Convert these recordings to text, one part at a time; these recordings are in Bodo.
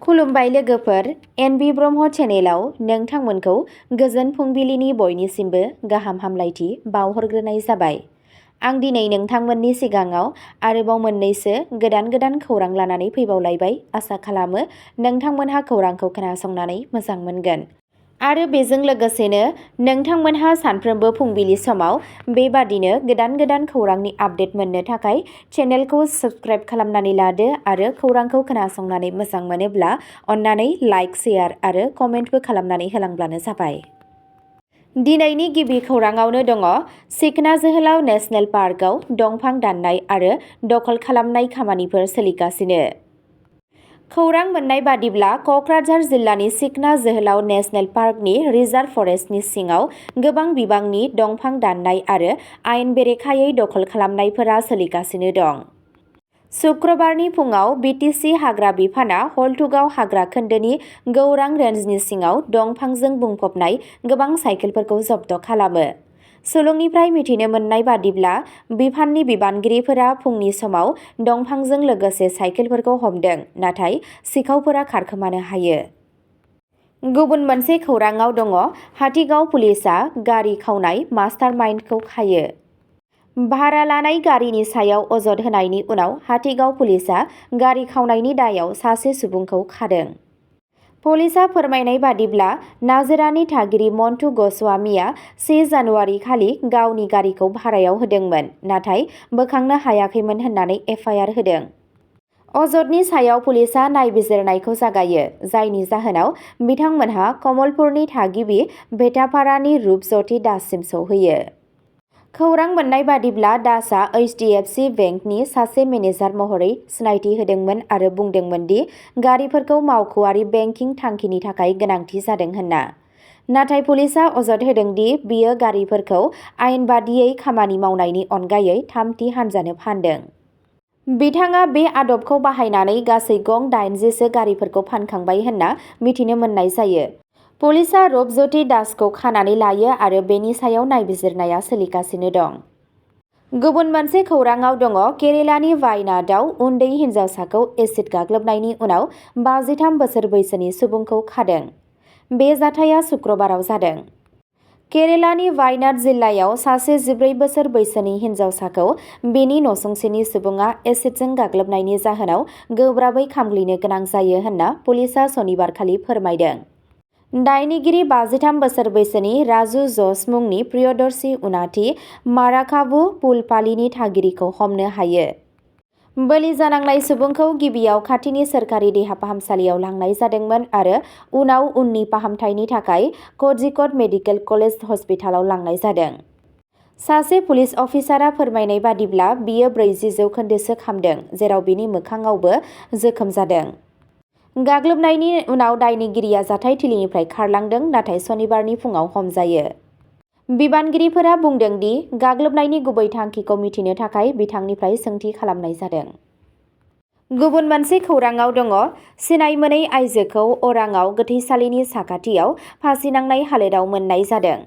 खुलुमबाय लोगोफोर, एनबि ब्रह्म चेनेलाव नोंथांमोनखौ गोजोन फुंबिलिनि बयनिसिमबो गाहाम हामलायथि बावहरग्रोनाय जाबाय। आं दिनै नोंथांमोननि सिगाङाव आरोबाव मोननैसो गोदान खौरां लानानै फैबावलायबाय। आसा खालामो नोंथांमोनहा खौरांखौ खोनासंनानै मोजां मोनगोन। आरो बेजों लोगोसेनो नोंथांमोनहा सानफ्रोमबो फुंबिलि समाव बेबादिनो गोदान खौरांनि आपडेट मोननो थाखाय चेनेलखौ साबस्क्राइब खालामनानै लादो आरो खौरांखौ खोनासंनानै मोजां मोनोब्ला अन्नानै लाइक, शेयार आरो कमेन्टबो खालामनानै होलांब्लानो जाबाय। दिनैनि गिबि खौराङावनो दङ सिखना जोहोलाव नेशनेल पार्कआव दंफां दाननाय आरो दखल खालामनाय खामानिफोर सोलिगासिनो। खौरां मोननाय बादिब्ला कक्राझार जिल्लानि सिखना जोहोलाव नेशनेल पार्कनि रिजार्भ फरेस्टनि सिङाव गोबां बिबांनि दंफां दाननाय आरो आयेन बेरेखायै दखल खालामनायफोरा सोलिगासिनो दं। शुक्रबारनि फुङाव बिटिसि हाग्रा बिफाना हलथुगाव हाग्रा खोन्दोनि गौरां रेन्जनि सिङाव दंफांजों बुंफबनाय गोबां साइकेलफोरखौ जब्द खालामो। सुलुंनिफ्राय मिथिनो मोननाय बादिब्ला बिफाननि बिबानगिरिफोरा फुंनि समाव दंफांजों लोगोसे साइकेलफोरखौ हमदों, नाथाय सिखावफोरा खारखोमानो हायो। गुबुन मोनसे खौराङाव दङ हाथिगाव पुलिसआ गारि खावनाय मास्टार माइन्डखौ खायो। भारा लानाय गारिनि सायाव अजद होनायनि उनाव हाथिगाव पुलिसआ गारि खावनायनि दायाव सासे सुबुंखौ खादों। पुलिसआ फोरमायनाय बादिब्ला नाजोरानि थागिरि मन्टु गस्वामीआ 1 जानुवारि खालि गावनि गारिखौ भारायाव होदोंमोन, नाथाय बोखांनो हायाखैमोन होननानै एफआइआर होदों। अजदनि सायाव पुलिसआ नायबिजिरनायखौ जागायो, जायनि जाहोनाव बिथांमोनहा कमलपुरनि थागिबि भेटापारानि रुपज्यति दाससिम सौहैयो। खौरां मोननाय बादिब्ला दासआ HDFC बेंकनि सासे मेनेजार महरै सिनायथि होदोंमोन आरो बुंदोंमोन दि गारिफोरखौ मावख'आरि बेंकिं थांखिनि थाखाय गोनांथि जादों होनना। नाथाय पुलिसआ अजद होदों दि बियो गारिफोरखौ आयेन बादियै खामानि मावनायनि अनगायै थामथि हान्जानो फानदों। बिथाङा बे आदबखौ बाहायनानै गासै गं 80सो गारिफोरखौ फानखांबाय होनना मिथिनो मोननाय जायो। पुलिसआ रुपज्यति दासखौ खानानै लायो आरो बेनि सायाव नायबिजिरनाया सोलिगासिनो दं। गुबुन मोनसे खौराङाव दङ केरेलानि वायनाडआव उन्दै हिन्जावसाखौ एसिड गाग्लोबनायनि उनाव 53 बोसोर बैसोनि सुबुंखौ खादों। बे जाथाया शुक्रबाराव जादों। केरेलानि वायनाड जिल्लायाव सासे 14 बोसोर बैसोनि हिन्जावसाखौ बेनि नसुंसेनि सुबुङा एसिडजों गाग्लोबनायनि जाहोनाव गोब्राबै खामग्लिनो गोनां जायो होनना पुलिसआ सनिबारखालि फोरमायदों। दायनिगिरि 53 बोसोर बैसोनि राजु ज'स मुंनि प्रियदर्शी उनाथि माराकाबु पुलपालीनि थागिरिखौ हमनो हायो। बोलि जानांनाय सुबुंखौ गिबियाव खाथिनि सोरखारि देहा फाहामसालियाव लांनाय जादोंमोन आरो उनाव उननि फाहामथायनि थाखाय क'झिक'ड मेडिकेल कलेज हस्पिटालाव लांनाय जादों। सासे पुलिस अफिसारआ फोरमायनाय बादिब्ला बियो 40% खामदों, जेराव बिनि मोखांआवबो जोखोम जादों। गाग्लोबनायनि उनाव दायनिगिरिया जाथायथिलिनिफ्राय खारलांदों, नाथाय सनिबारनि फुङाव हमजायो। बिबानगिरिफोरा बुंदों दि गाग्लोबनायनि गुबै थांखिखौ मिथिनो थाखाय बिथांनिफ्राय सोंथि खालामनाय जादों। गुबुन मोनसे खौराङाव दङ सिनाय मोनै आइजोखौ अरांआव गोथैसालिनि साखाथियाव फासि नांनाय हालोदाव मोननाय जादों।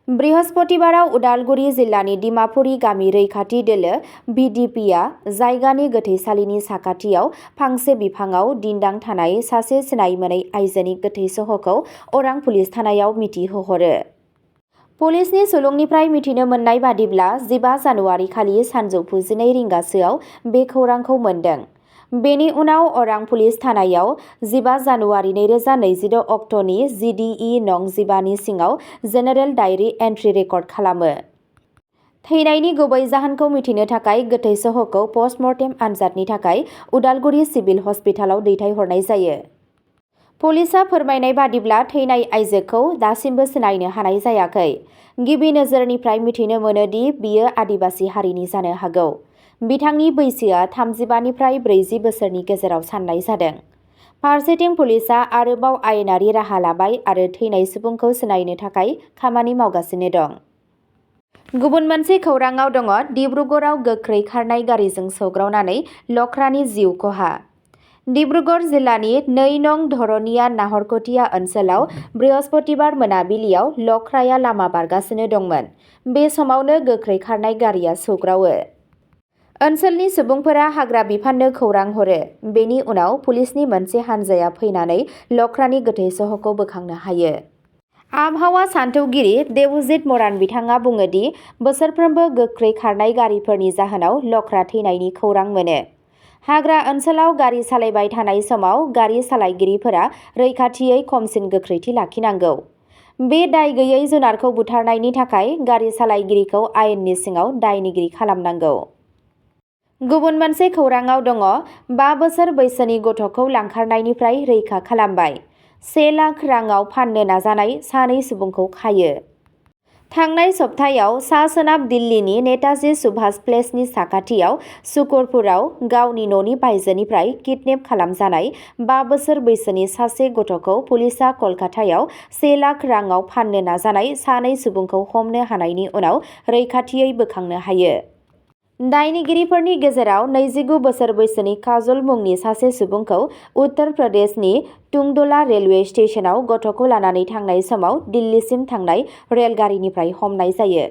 बृहस्पतिबाराव उदालगुरि जिल्लानि दिमापुरि गामि रैखाथि दोलो (VDP) आ जायगानि गोथैसालिनि साखाथियाव फांसे बिफांआव दिन्दां थानाय सासे सिनाय मोनै आइजोनि गोथै सह'खौ अरां पुलिस थानायाव मिथिहोहरो। पुलिसनि सुलुंनिफ्राय मिथिनो मोननाय बादिब्ला 15 जानुवारि खालि सानजौफु 12 रिंगासोआव बे खौरांखौ मोनदों। बेनि उनाव अरां पुलिस थानायाव 15 जानुवारि 2026 अक्ट'नि GDE नं 15 नि सिङाव जेनेरेल डायरि एन्ट्रि रेकर्ड खालामो। थैनायनि गुबै जाहोनखौ मिथिनो थाखाय गोथै सह'खौ पस्टमर्टेम आनजादनि थाखाय उदालगुरि सिभिल हस्पिटालाव दैथायहरनाय जायो। पुलिसआ फोरमायनाय बादिब्ला थैनाय आइजोखौ दासिमबो सिनायनो हानाय जायाखै। गिबि नोजोरनिफ्राय मिथिनो मोनो दि बियो आदिबासि हारिनि जानो हागौ। बिथांनि बैसोआ 35 निफ्राय 40 बोसोरनि गेजेराव साननाय जादों। फारसेथिं पुलिसआ आरोबाव आयेनारि राहा लाबाय आरो थैनाय सुबुंखौ सिनायनो थाखाय खामानि मावगासिनो दं। गुबुन मोनसे खौराङाव दङ डिब्रुगड़आव गोख्रै खारनाय गारिजों सौग्रावनानै लख्रानि जिउ खहा। डिब्रुगड़ जिल्लानि 2 नं धरनिया नाहरकटिया ओनसोलाव बृहस्पतिबार मोनाबिलियाव लख्राया लामा बारगासिनो दंमोन। बे समावनो गोख्रै खारनाय गारिया सौग्रावो। ओनसोलनि सुबुंफोरा हाग्रा बिफाननो खौरां हरो। बेनि उनाव पुलिसनि मोनसे हानजाया फैनानै लख्रानि गोथै सहखौ बोखांनो हायो। आबहावा सानथौगिरि देवजित मरान बिथाङा बुङो दि बोसोरफ्रोमबो गोख्रै खारनाय गारिफोरनि जाहोनाव लख्रा थैनायनि खौरां मोनो। हाग्रा ओनसोलाव गारि सालायबाय थानाय समाव गारि सालायगिरिफोरा रैखाथियै खमसिन गोख्रैथि लाखिनांगौ। बे दाय गैयै जुनारखौ बुथारनायनि थाखाय गारि सालायगिरिखौ आयेननि सिङाव दायनिगिरि खालामनांगौ। गुबुन मोनसे खौराङाव दङ 5 बोसोर बैसोनि गथ'खौ लांखारनायनिफ्राय रैखा खालामबाय। 1 लाख राङाव फाननो नाजानाय सानै सुबुंखौ खायो। थांनाय सप्तायाव सा-सोनाब दिल्लीनि नेताजी सुभाष प्लेसनि साखाथियाव शुक्रपुराव गावनि न'नि बायजोनिफ्राय किडनेप खालामजानाय 5 बोसोर बैसोनि सासे गथ'खौ पुलिसआ कलकातायाव 1 लाख राङाव फाननो नाजानाय सानै सुबुंखौ हमनो हानायनि उनाव रैखाथियै बोखांनो हायो। दायनिगिरिफोरनि गेजेराव 29 बोसोर बैसोनि काजल मुंनि सासे सुबुंखौ उत्तर प्रदेशनि टुंडला रेलवे स्टेशनाव गथ'खौ लानानै थांनाय समाव दिल्लीसिम थांनाय रेलगारिनिफ्राय हमनाय जायो।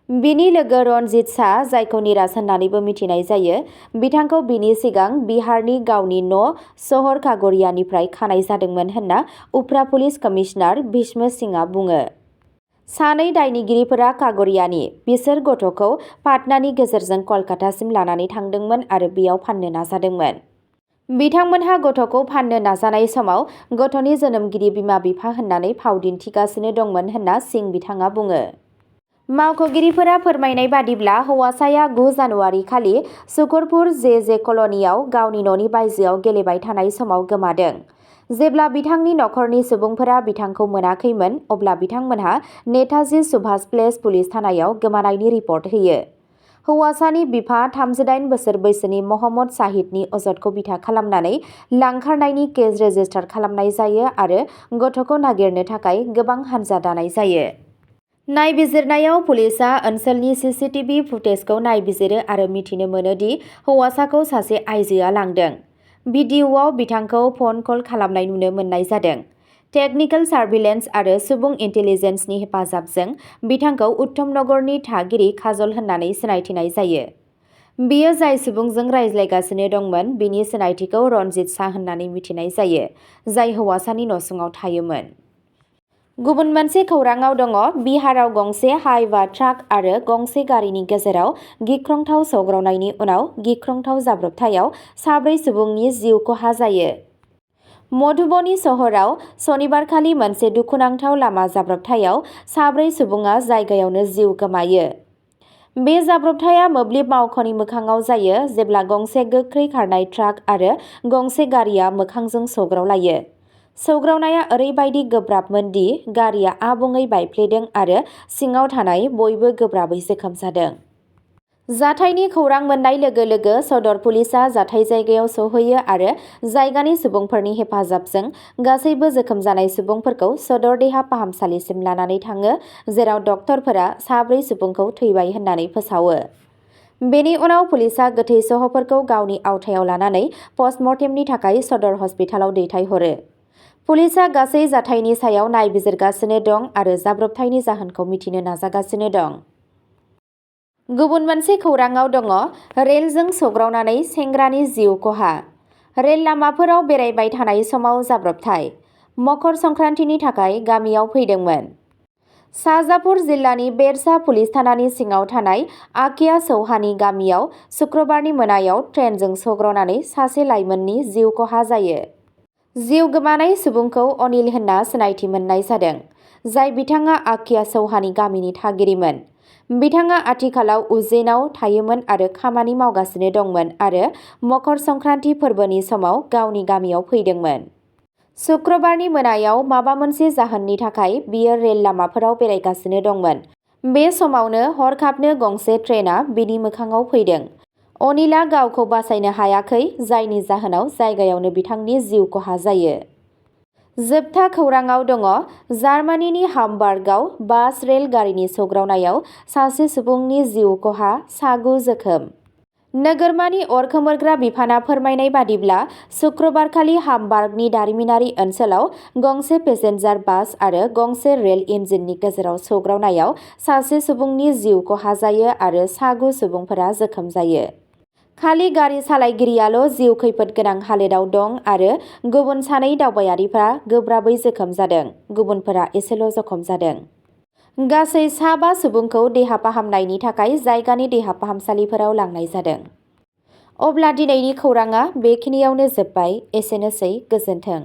बिनि लोगो रनजित शाह, जायखौ निराज होननानैबो मिथिनाय जायो, बिथांखौ बिनि सिगां बिहारनि गावनि न' शहर कागरियानिफ्राय खानाय जादोंमोन होनना उफ्रा पुलिस कमिशनार भीष्म सिंहआ बुङो। सानै दायनिगिरिफोरा कागरियानि। बिसोर गथ'खौ पाटनानि गेजेरजों कलकातासिम लानानै थांदोंमोन आरो बेयाव फाननो नाजादोंमोन। बिथांमोनहा गथ'खौ फाननो नाजानाय समाव गथ'नि जोनोमगिरि बिमा-बिफा होननानै फाव दिन्थिगासिनो दंमोन होनना सिंह बिथाङा बुङो। मावख'गिरिफोरा फोरमायनाय बादिब्ला हौवासाया 9 जानुवारि खालि शुक्रपुर जे कल'नियाव गावनि न'नि बायजोआव गेलेबाय थानाय समाव गोमादों। जेब्ला बिथांनि नखरनि सुबुंफोरा बिथांखौ मोनाखैमोन, अब्ला बिथांमोनहा नेताजी सुभाष प्लेस पुलिस थानायाव गोमानायनि रिपर्ट होयो। हौवासानि बिफा 38 बोसोर बैसोनि महम्मद शाहिदनि अजदखौ बिथा खालामनानै लांखारनायनि केस रेजिस्टार खालामनाय जायो आरो गथ'खौ नागिरनो थाखाय गोबां हानजा दानाय जायो। नायबिजिरनायाव पुलिसआ ओनसोलनि सीसीटीवी फुटेजखौ नायबिजिरो आरो मिथिनो मोनो दि हौवासाखौ सासे आइजोआ लांदों। भिडिअ'आव बिथांखौ फन कल खालामनाय नुनो मोननाय जादों। टेकनिकेल सार्भिलेन्स आरो सुबुं इन्टेलिजेन्सनि हेफाजाबजों बिथांखौ उत्तमनगरनि थागिरि काजल होननानै सिनायथिनाय जायो। बियो जाय सुबुंजों रायज्लायगासिनो दंमोन बिनि सिनायथिखौ रनजित शाह होननानै मिथिनाय जायो, जाय हौवासानि नसुङाव थायोमोन। गुबुन मोनसे खौराङाव दङ बिहाराव गंसे हाइवा ट्राक आरो गंसे गारिनि गेजेराव गिख्रंथाव सौग्रावनायनि उनाव गिख्रंथाव जाब्रबथायाव 4 सुबुंनि जिउ खहा जायो। मधुबनी सहराव सनिबारखालि मोनसे दुखुनांथाव लामा जाब्रबथायाव 4 सुबुङा जायगायावनो जिउ गोमायो। बे जाब्रबथाया मोब्लिब मावख'नि मोखाङाव जायो जेब्ला गंसे गोख्रै खारनाय ट्राक आरो गंसे गारिआ मोखांजों सौग्रावलायो। सौग्रावनाया ओरैबायदि गोब्राबमोन दि गारिआ आबुङै बायफ्लेदों आरो सिङाव थानाय बयबो गोब्राबै जोखोम जादों। जाथायनि खौरां मोननाय लोगो लोगो सदर पुलिसआ जाथाय जायगायाव सौहैयो आरो जायगानि सुबुंफोरनि हेफाजाबजों गासैबो जोखोम जानाय सुबुंफोरखौ सदर देहा फाहामसालिसिम लानानै थाङो, जेराव डक्टरफोरा 4 सुबुंखौ थैबाय होननानै फोसावो। बेनि उनाव पुलिसआ गोथै सहफोरखौ गावनि आवथायाव लानानै पस्टमर्टेमनि थाखाय सदर हस्पिटालाव दैथायहरो। पुलिसआ गासै जाथायनि सायाव नायबिजिरगासिनो दं आरो जाब्रबथायनि जाहोनखौ मिथिनो नाजागासिनो दं। गुबुन मोनसे खौराङाव दङ रेलजों सौग्रावनानै सेंग्रानि जिउ खहा। रेल लामाफोराव बेरायबाय थानाय समाव जाब्रबथाय। मकर संक्रान्तिनि थाखाय गामियाव फैदोंमोन। शाजापुर जिल्लानि बेरसा पुलिस थानानि सिङाव थानाय आकिया चौहानी गामियाव शुक्रबारनि मोनायाव ट्रेनजों सौग्रावनानै सासे लाइमोननि जिउ खहा जायो। जिउ गोमानाय सुबुंखौ अनिल होनना सिनायथि मोननाय जादों, जाय बिथाङा आकिया चौहानी गामिनि थागिरिमोन। बिथाङा आथिखालाव उज्जैनाव थायोमोन आरो खामानि मावगासिनो दंमोन आरो मकर संक्रान्ति फोरबोनि समाव गावनि गामियाव फैदोंमोन। शुक्रबारनि मोनायाव माबा मोनसे जाहोननि थाखाय बियो रेल लामाफोराव बेरायगासिनो दंमोन। बे समावनो हरखाबनो गंसे ट्रेनआ बिनि मोखाङाव फैदों। अनिलआ गावखौ बासायनो हायाखै, जायनि जाहोनाव जायगायावनो बिथांनि जिउ खहा जायो। जोबथा खौराङाव दङ जार्मानिनि हामबार्गआव बास रेल गारिनि सौग्रावनायाव सासे सुबुंनि जिउ खहा, 9 जोखोम। नोगोरमानि अर खोमोरग्रा बिफाना फोरमायनाय बादिब्ला शुक्रबारखालि हामबार्गनि दारिमिनारि ओनसोलाव गंसे पेसेन्जार बास आरो गंसे रेल इन्जिननि गेजेराव सौग्रावनायाव सासे सुबुंनि जिउ खहा जायो आरो 9 सुबुंफोरा जोखोम जायो। खालि गारि सालायगिरियाल' जिउ खैफोद गोनां हालोदाव दं आरो गुबुन सानै दावबायारिफ्रा गोब्राबै जोखोम जादों। गुबुनफोरा एसेल' जखम जादों। गासै 5 सुबुंखौ देहा फाहामनायनि थाखाय जायगानि देहा फाहामसालिफोराव लांनाय जादों। अब्ला दिनैनि खौराङा बेखिनियावनो जोब्बाय। एसेनोसै, गोजोन्थों।